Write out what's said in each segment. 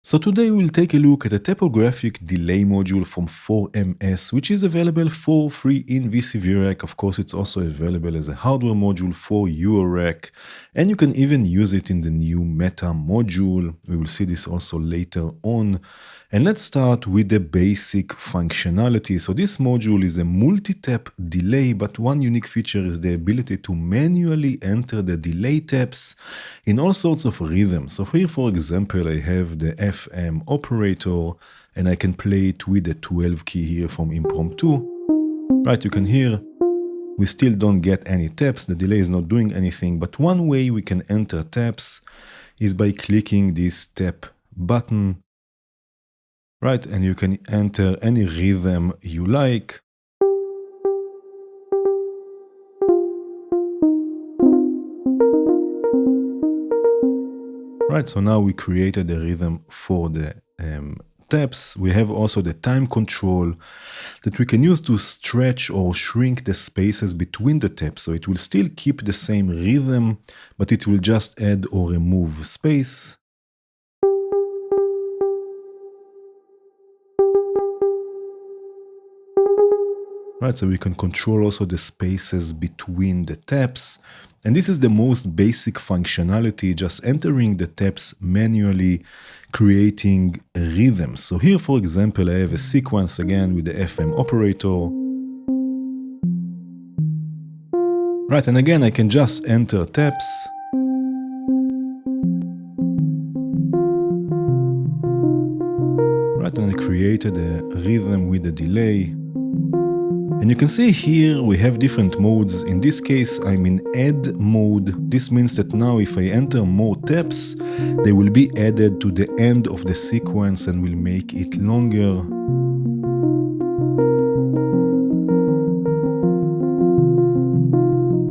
So today we'll take a look at a Tapographic Delay module from 4MS, which is available for free in VCVRack. Of course, it's also available as a hardware module for eurorack, and you can even use it in the new Meta module. We will see this also later on. And let's start with the basic functionality. So this module is a multi-tap delay, but one unique feature is the ability to manually enter the delay taps in all sorts of rhythms. So here, for example, I have the FM operator, and I can play it with the 12 key here from Impromptu. Right, you can hear we still don't get any taps, the delay is not doing anything, but one way we can enter taps is by clicking this tap button. Right, and you can enter any rhythm you like. Right, so now we created a rhythm for the taps. We have also the time control that we can use to stretch or shrink the spaces between the taps. So it will still keep the same rhythm, but it will just add or remove space. Right, so we can control also the spaces between the taps. And this is the most basic functionality, just entering the taps manually, creating rhythms. So here, for example, I have a sequence again with the FM operator. Right, and again, I can just enter taps. Right, and I created a rhythm with a delay. And you can see here we have different modes. In this case, I'm in add mode. This means that now if I enter more taps, they will be added to the end of the sequence and will make it longer.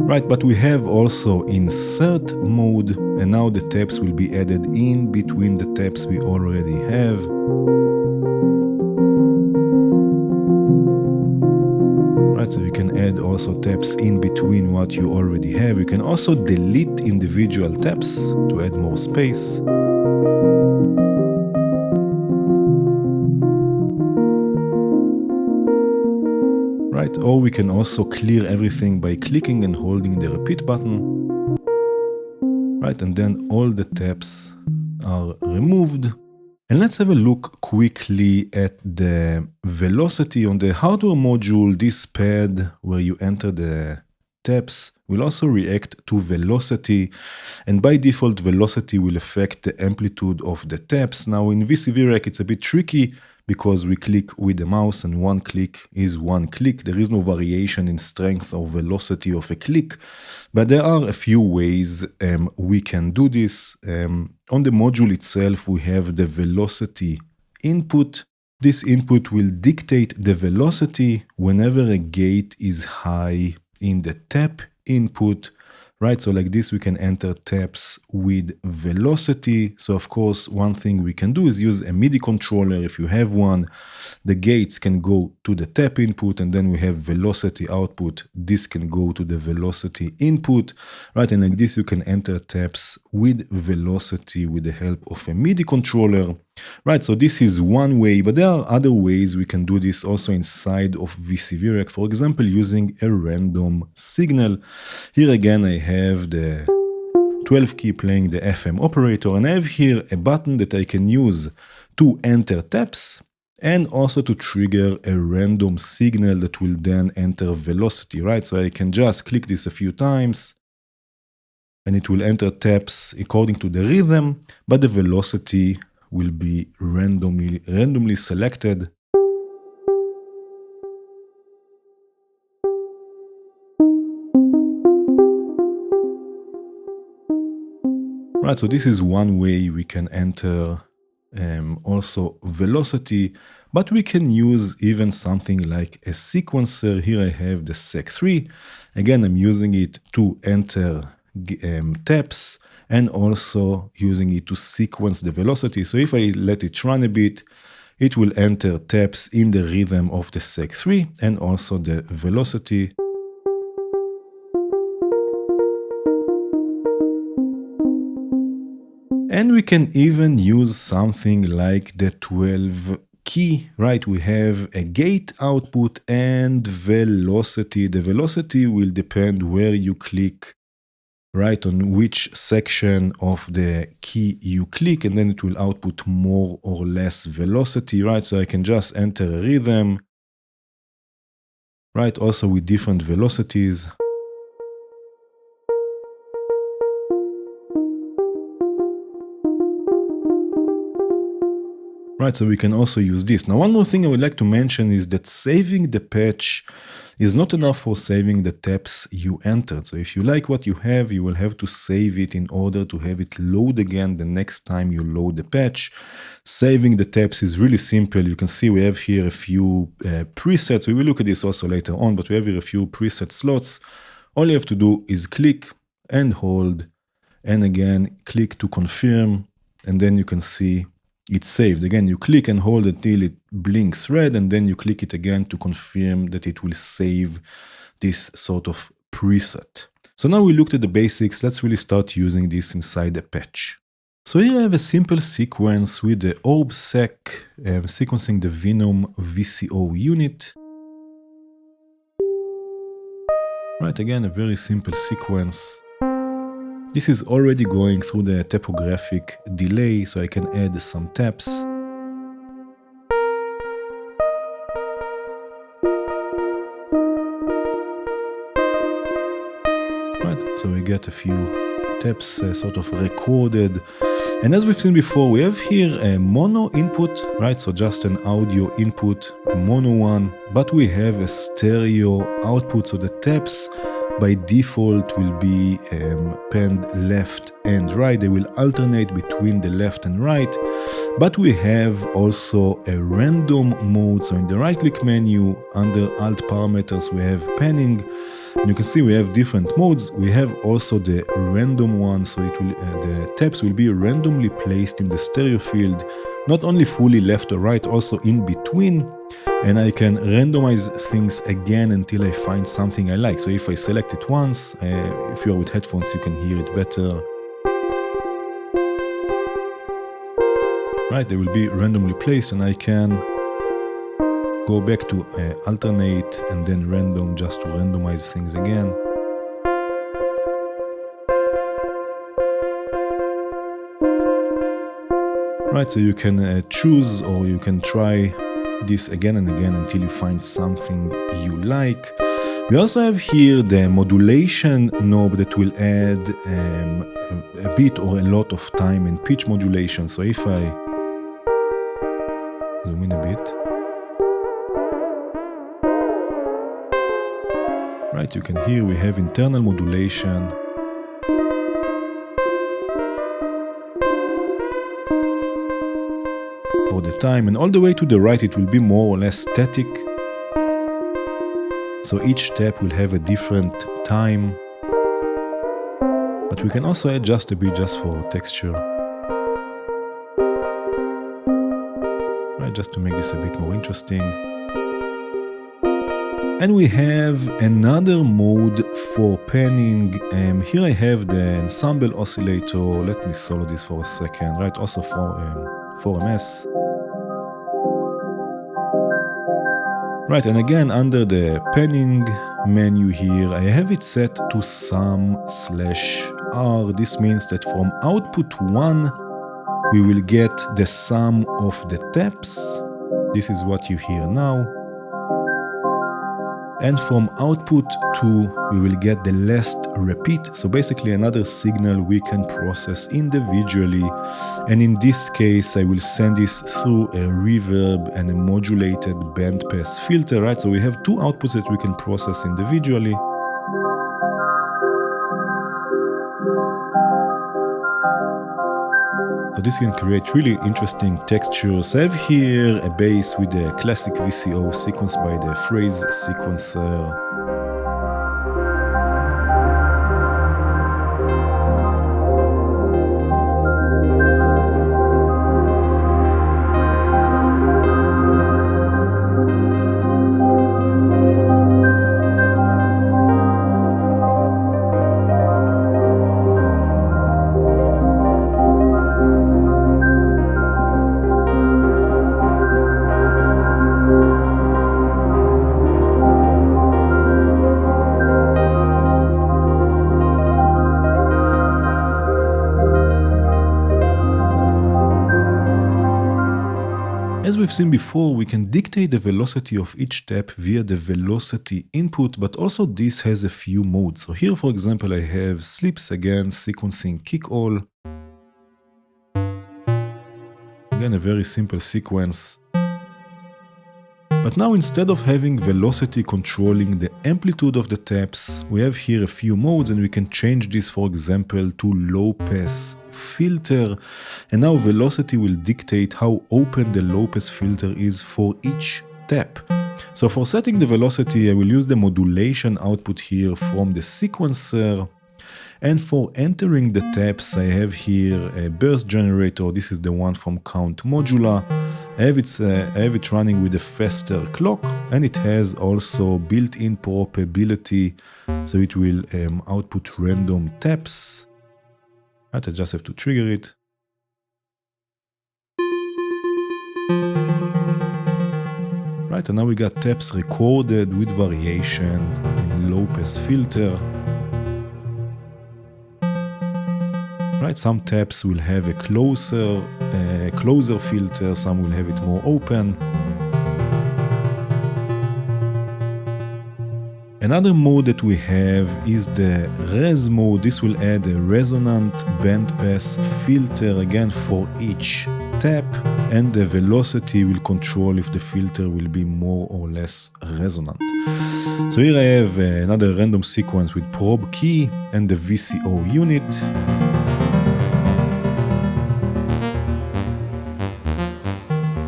Right, but we have also insert mode, and now the taps will be added in between the taps we already have. So you can add also taps in between what you already have. You can also delete individual taps to add more space. Right, or we can also clear everything by clicking and holding the repeat button. Right, and then all the taps are removed. And let's have a look quickly at the velocity on the hardware module. This pad where you enter the taps will also react to velocity, and by default velocity will affect the amplitude of the taps. Now in VCVRack it's a bit tricky because we click with the mouse and one click is one click. There is no variation in strength or velocity of a click, but there are a few ways we can do this. On the module itself, we have the velocity input. This input will dictate the velocity whenever a gate is high in the tap input. Right, so like this we can enter taps with velocity. So of course one thing we can do is use a MIDI controller if you have one. The gates can go to the tap input, and then we have velocity output. This can go to the velocity input. Right, and like this you can enter taps with velocity with the help of a MIDI controller. Right, so this is one way, but there are other ways we can do this also inside of VCVRack. For example, using a random signal. Here again I have the 12 key playing the FM operator, and I have here a button that I can use to enter taps and also to trigger a random signal that will then enter velocity. Right, so I can just click this a few times and it will enter taps according to the rhythm, but the velocity will be randomly selected. Right, so this is one way we can enter also velocity, but we can use even something like a sequencer. Here I have the Sec3. Again, I'm using it to enter taps and also using it to sequence the velocity. So if I let it run a bit, it will enter taps in the rhythm of the Sec3 and also the velocity. And we we can even use something like the 12 key, right? We have a gate output and velocity. The velocity will depend where you click, right, on which section of the key you click, and then it will output more or less velocity, right? So I can just enter a rhythm, right, also with different velocities. Right, so we can also use this. Now, one more thing I would like to mention is that saving the patch is not enough for saving the taps you entered. So if you like what you will have to save it in order to have it load again the next time you load the patch. Saving the taps is really simple. You can see we have here a few presets. We will look at this also later on, but we have here a few preset slots. All you have to do is click and hold, and again, click to confirm, and then you can see it's saved. Again, you click and hold until it blinks red, and then you click it again to confirm that it will save this sort of preset. So now we looked at the basics. Let's really start using this inside the patch. So here I have a simple sequence with the orb sec sequencing the Venom VCO unit. Right, again, a very simple sequence. This is already going through the Tapographic Delay, so I can add some taps. Right, so we get a few taps sort of recorded. And as we've seen before, we have here a mono input, right? So just an audio input, a mono one, but we have a stereo output, so the taps by default will be panned left and right. They will alternate between the left and right, but we have also a random mode. So in the right click menu under alt parameters, we have panning, and you can see we have different modes. We have also the random one, so it will the taps will be randomly placed in the stereo field, not only fully left or right, also in between. And I can randomize things again until I find something I like. So if I select it once, if you're with headphones, you can hear it better. Right, they will be randomly placed, and I can go back to alternate and then random just to randomize things again. Right, so you can choose, or you can try this again and again until you find something you like. We also have here the modulation knob that will add a bit or a lot of time and pitch modulation. So if I zoom in a bit, right, you can hear we have internal modulation. For the time, and all the way to the right it will be more or less static, so each step will have a different time, but we can also adjust a bit just for texture, right, just to make this a bit more interesting. And we have another mode for panning. Here I have the ensemble oscillator. Let me solo this for a second, right, also for MS. Right, and again, under the panning menu here, I have it set to sum/R. This means that from output 1, we will get the sum of the taps. This is what you hear now. And from output 2, we will get the last repeat. So basically another signal we can process individually. And in this case, I will send this through a reverb and a modulated bandpass filter, right? So we have two outputs that we can process individually. So this can create really interesting textures. I have here a bass with a classic VCO sequenced by the phrase sequencer. As we've seen before, we can dictate the velocity of each tap via the velocity input, but also this has a few modes. So here, for example, I have slips again, sequencing kick all. Again, a very simple sequence. But now instead of having velocity controlling the amplitude of the taps, we have here a few modes and we can change this, for example, to low pass filter. And now velocity will dictate how open the low pass filter is for each tap. So for setting the velocity, I will use the modulation output here from the sequencer. And for entering the taps, I have here a burst generator. This is the one from Count Modula. I have it running with a faster clock, and it has also built-in probability, so it will output random taps. Right, I just have to trigger it. Right, and now we got taps recorded with variation in low pass filter. Right, some taps will have a closer filter, some will have it more open. Another mode that we have is the res mode. This will add a resonant bandpass filter again for each tap, and the velocity will control if the filter will be more or less resonant. So here I have another random sequence with probe key and the VCO unit.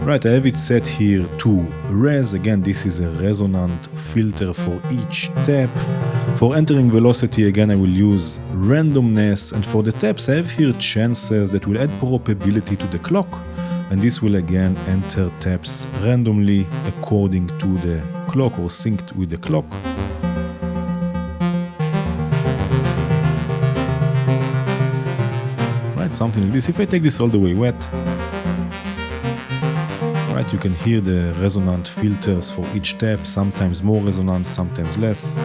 Right, I have it set here to res. Again, this is a resonant filter for each tap. For entering velocity, again, I will use randomness. And for the taps, I have here chances that will add probability to the clock. And this will again enter taps randomly according to the clock or synced with the clock. Right, something like this. If I take this all the way wet, right, you can hear the resonant filters for each tap, sometimes more resonance, sometimes less.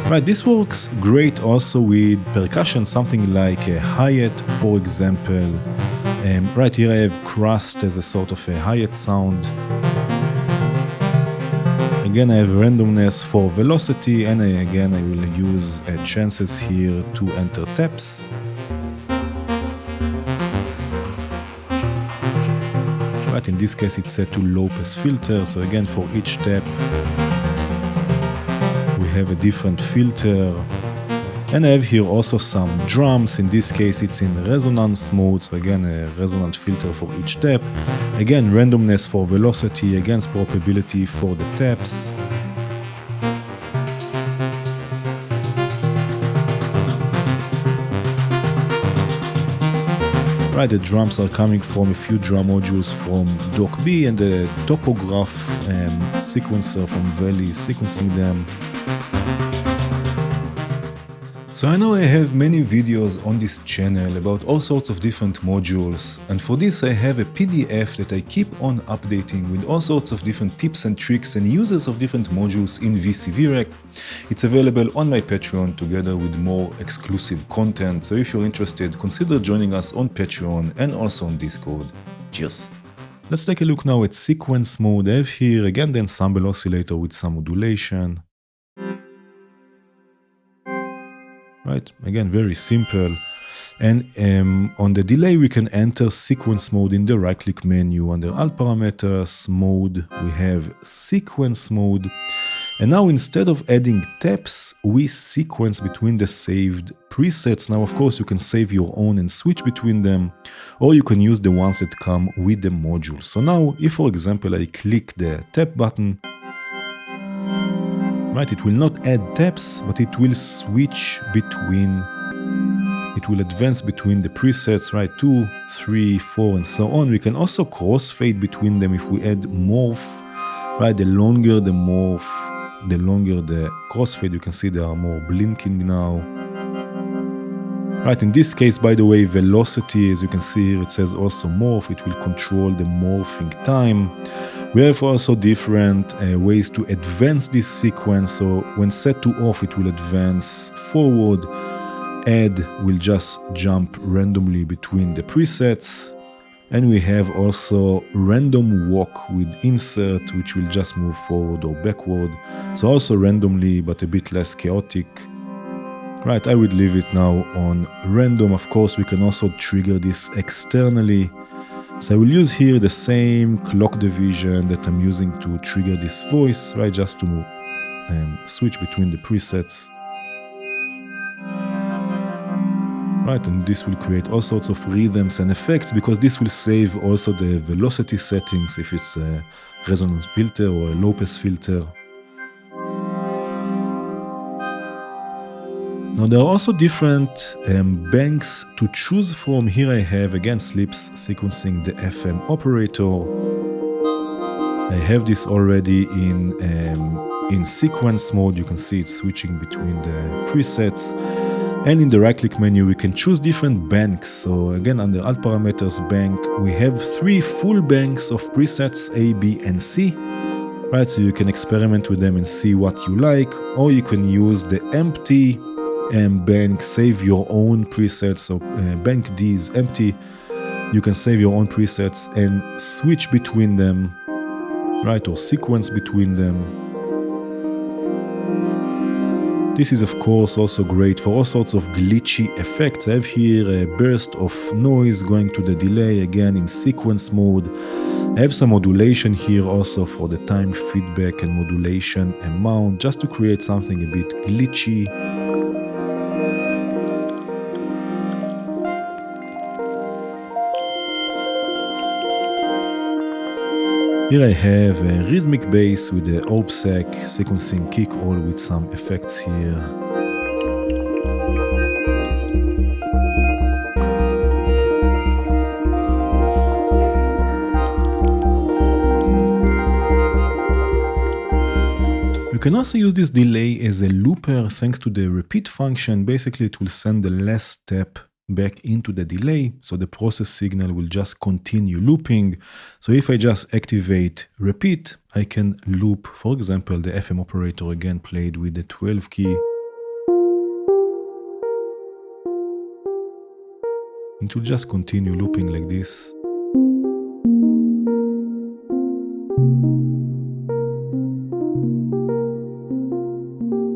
Right, this works great also with percussion, something like a hi-hat, for example. Right here I have crust as a sort of a hi-hat sound. Again, I have randomness for velocity, and again I will use chances here to enter taps. Right, in this case it's set to low pass filter, so again for each tap we have a different filter. And I have here also some drums. In this case it's in resonance mode, so again a resonant filter for each tap. Again randomness for velocity, against probability for the taps. Right, the drums are coming from a few drum modules from Doc B and the Tapographic sequencer from Valley sequencing them. So I know I have many videos on this channel about all sorts of different modules, and for this I have a PDF that I keep on updating with all sorts of different tips and tricks and uses of different modules in VCVREC. It's available on my Patreon together with more exclusive content, so if you're interested, consider joining us on Patreon and also on Discord. Cheers! Let's take a look now at sequence mode. I have here again the ensemble oscillator with some modulation. Right, again very simple. And on the delay we can enter sequence mode in the right click menu. Under alt parameters mode we have sequence mode. And now instead of adding taps, we sequence between the saved presets. Now of course you can save your own and switch between them, or you can use the ones that come with the module. So now if for example I click the tap button, right, it will not add taps, but it will switch between, it will advance between the presets, right, 2, 3, 4 and so on. We can also crossfade between them if we add morph, right, the longer the morph, the longer the crossfade. You can see they are more blinking now. Right, in this case, by the way, velocity, as you can see here, it says also morph. It will control the morphing time. We have also different ways to advance this sequence. So when set to off, it will advance forward. add will just jump randomly between the presets. And we have also random walk with insert, which will just move forward or backward. So also randomly, but a bit less chaotic. Right, I would leave it now on random. Of course, we can also trigger this externally. So I will use here the same clock division that I'm using to trigger this voice, right, just to switch between the presets. Right, and this will create all sorts of rhythms and effects, because this will save also the velocity settings if it's a resonance filter or a low pass filter. Now there are also different banks to choose from. Here I have again slips sequencing the FM operator. I have this already in sequence mode. You can see it's switching between the presets. And in the right-click menu, we can choose different banks. So again, under Alt Parameters bank, we have 3 full banks of presets A, B, and C. Right, so you can experiment with them and see what you like, or you can use the empty bank, save your own presets. So bank D is empty. You can save your own presets and switch between them, right, or sequence between them. This is of course also great for all sorts of glitchy effects. I have here a burst of noise going to the delay, again in sequence mode. I have some modulation here also for the time feedback and modulation amount, just to create something a bit glitchy. Here I have a rhythmic bass with the OPSEC sequencing kick, all with some effects here. You can also use this delay as a looper thanks to the repeat function. Basically, it will send the last step back into the delay, so the process signal will just continue looping. So if I just activate repeat, I can loop, for example, the FM operator again played with the 12 key. It will just continue looping like this.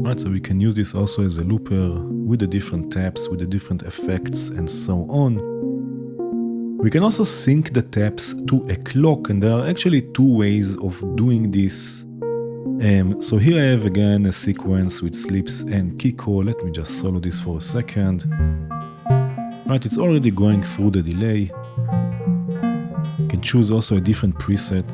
Right, so we can use this also as a looper with the different taps, with the different effects and so on. We can also sync the taps to a clock, and there are actually 2 ways of doing this. So here I have again a sequence with slips and kick-call. Let me just solo this for a second. Right, it's already going through the delay. You can choose also a different preset.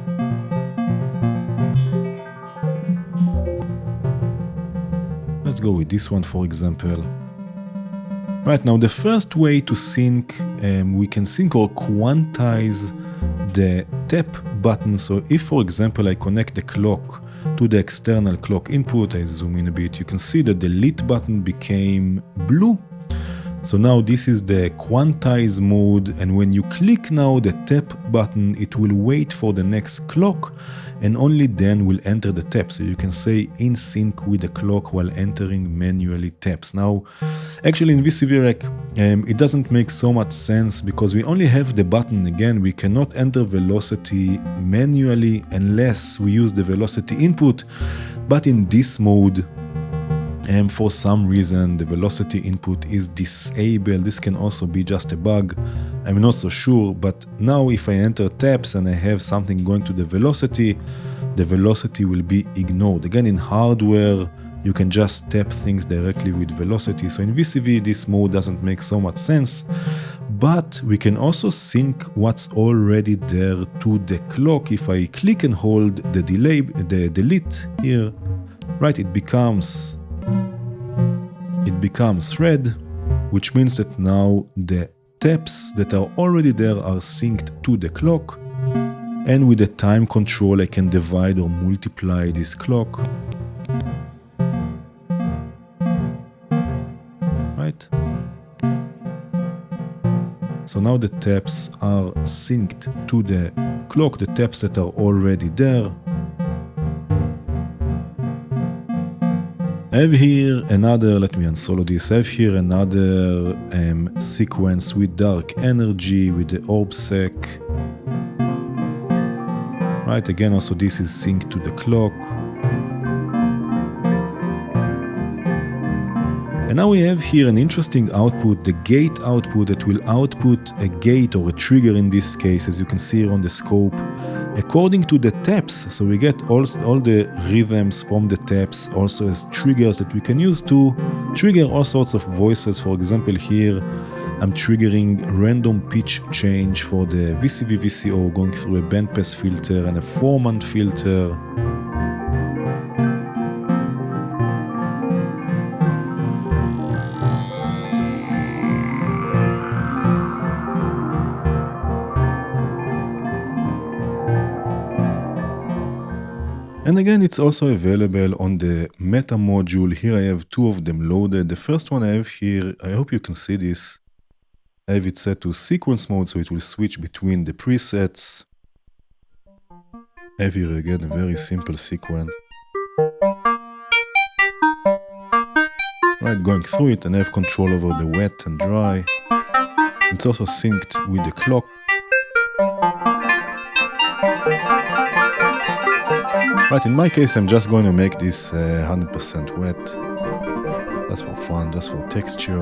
Let's go with this one, for example. Right, now the first way to sync, we can sync or quantize the tap button. So if, for example, I connect the clock to the external clock input, I zoom in a bit, you can see that the lit button became blue. So now this is the quantize mode, and when you click now the tap button, it will wait for the next clock and only then will enter the tap. So you can say in sync with the clock while entering manually taps. Now, actually in VCV Rack, it doesn't make so much sense because we only have the button. Again, we cannot enter velocity manually unless we use the velocity input. But in this mode, for some reason the velocity input is disabled. This can also be just a bug, I'm not so sure, but now if I enter taps and I have something going to the velocity will be ignored. Again, in hardware you can just tap things directly with velocity, so in VCV this mode doesn't make so much sense. But we can also sync what's already there to the clock. If I click and hold the delay, the delete here, right, it becomes red, which means that now the taps that are already there are synced to the clock, and with the time control I can divide or multiply this clock. Right? So now the taps are synced to the clock, the taps that are already there. I have here another, let me unsolo this, I have here another sequence with dark energy, with the orb sec. Right, again also this is synced to the clock. And now we have here an interesting output, the gate output that will output a gate or a trigger in this case, as you can see here on the scope, according to the taps. So we get all the rhythms from the taps also as triggers that we can use to trigger all sorts of voices. For example, here I'm triggering random pitch change for the VCV VCO going through a bandpass filter and a Foreman filter. And again, it's also available on the meta module. Here I have two of them loaded. The first one I have here, I hope you can see this. I have it set to sequence mode, so it will switch between the presets. I have here again a very simple sequence. Right, going through it, and I have control over the wet and dry. It's also synced with the clock. Right, in my case, I'm just going to make this 100% wet. That's for fun, just for texture.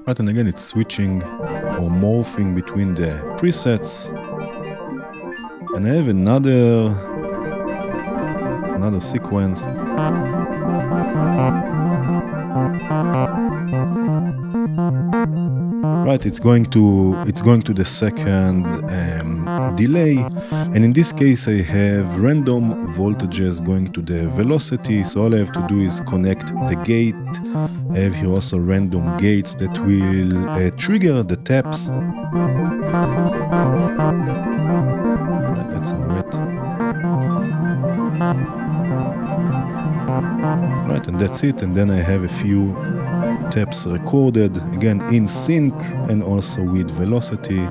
Right, and again, it's switching or morphing between the presets. And I have another sequence. Right, it's going to the second delay, and in this case I have random voltages going to the velocity, so all I have to do is connect the gate. I have here also random gates that will trigger the taps. Right, add some wet. Right, and that's it, and then I have a few taps recorded, again in sync and also with velocity.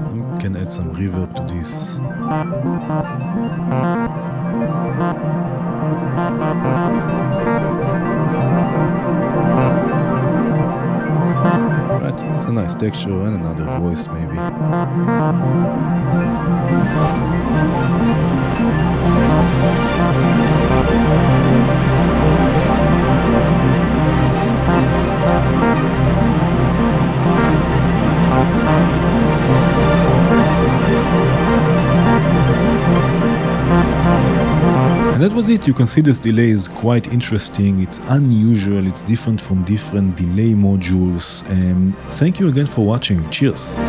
I can add some reverb to this. Right, it's a nice texture and another voice maybe. And that was it. You can see this delay is quite interesting. It's unusual. It's different from different delay modules. Thank you again for watching. Cheers.